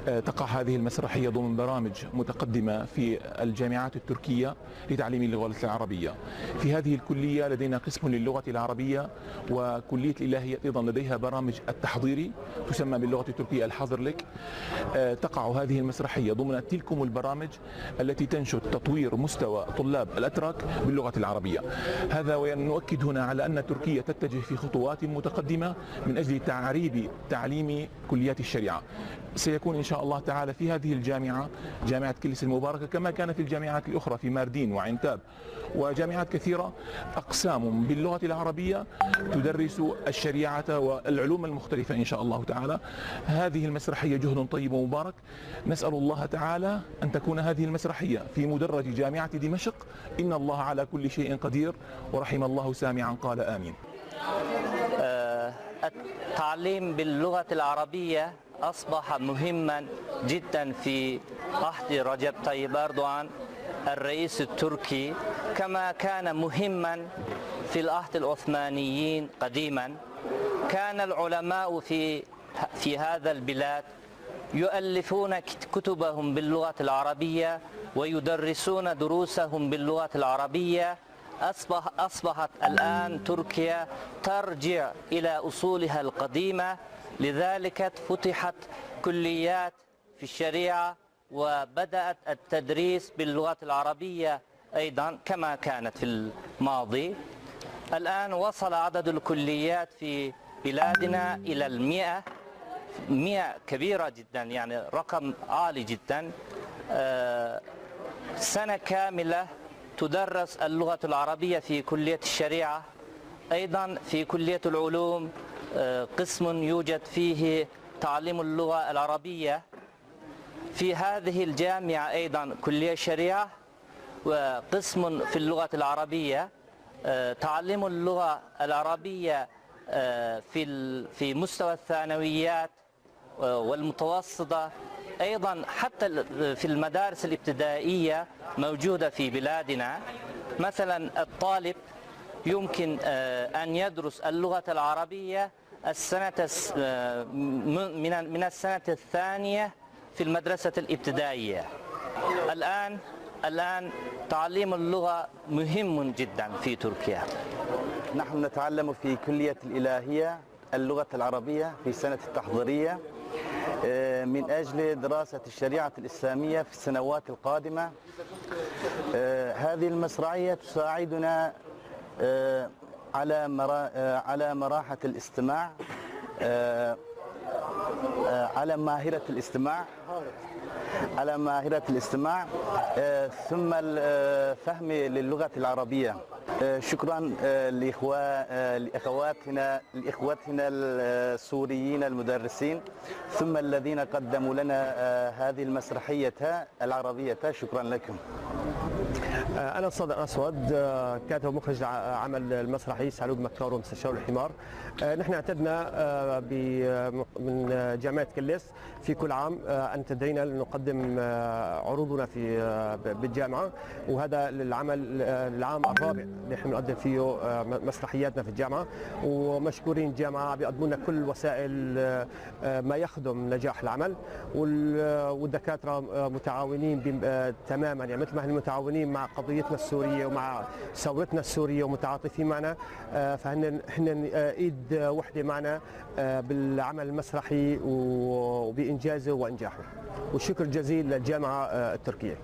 تقع هذه المسرحية ضمن برامج متقدمة في الجامعات التركية لتعليم اللغة العربية. في هذه الكلية لدينا قسم للغة العربية، وكلية الإلهية أيضا لديها برامج التحضيري تسمى باللغة التركية الحاضرلك. تقع هذه المسرحية ضمن تلكم البرامج التي تنشد تطوير مستوى طلاب الأتراك باللغة العربية. هذا ونؤكد هنا على أن تركيا تتجه في خطوات متقدمة من أجل تعريب تعليم كليات الشريعة. سيكون إن شاء الله تعالى في هذه الجامعة، جامعة كلس المباركة، كما كان في الجامعات الأخرى في ماردين وعنتاب وجامعات كثيرة، أقسام باللغة العربية تدرس الشريعة والعلوم المختلفة إن شاء الله تعالى. هذه المسرحية جهد طيب ومبارك. نسأل الله تعالى أن تكون هذه المسرحية في مدرج جامعة دمشق. إن الله على كل شيء قدير، ورحم الله سامعا قال آمين. التعليم باللغة العربية أصبح مهما جدا في عهد رجب طيب أردوغان الرئيس التركي، كما كان مهما في العهد العثمانيين قديما. كان العلماء في هذا البلاد يؤلفون كتبهم باللغة العربية ويدرسون دروسهم باللغة العربية. أصبحت الآن تركيا ترجع إلى أصولها القديمة، لذلك فتحت كليات في الشريعة وبدأت التدريس باللغة العربية أيضا كما كانت في الماضي. الآن وصل عدد الكليات في بلادنا إلى 100 كبيرة جدا، يعني رقم عالي جدا. سنة كاملة تدرس اللغة العربية في كلية الشريعة. أيضا في كلية العلوم قسم يوجد فيه تعليم اللغة العربية. في هذه الجامعة أيضا كلية الشريعة وقسم في اللغة العربية. تعليم اللغة العربية في مستوى الثانويات والمتوسطة، أيضا حتى في المدارس الابتدائية موجودة في بلادنا. مثلا الطالب يمكن أن يدرس اللغة العربية من السنة الثانية في المدرسة الابتدائية. الآن تعليم اللغة مهم جدا في تركيا. نحن نتعلم في كلية الإلهية اللغة العربية في سنة التحضيرية من أجل دراسة الشريعة الإسلامية في السنوات القادمة. هذه المسرحية تساعدنا على مراحة الاستماع، على ماهرة الاستماع، ثم الفهم للغة العربية. شكرا لإخواتنا السوريين المدرسين، ثم الذين قدموا لنا هذه المسرحية العربية. شكرا لكم. أنا صادق أسود، كاتب ومخرج عمل المسرحي سعلوق مكار ومستشار الحمار. نحن اعتدنا من جامعة كلس في كل عام أن تدعينا لنقدم عروضنا بالجامعة، وهذا العام الرابع نحن نقدم فيه مسرحياتنا في الجامعة. ومشكورين الجامعة بيقدموا لنا كل وسائل ما يخدم نجاح العمل، والدكاترة متعاونين تماما، يعني مثل ما احنا متعاونين مع قضيتنا السورية ومع ثورتنا السورية ومتعاطفين معنا، فهن ايد وحده معنا بالعمل المسرحي وبإنجازه وإنجاحه. والشكر جزيل للجامعة التركية.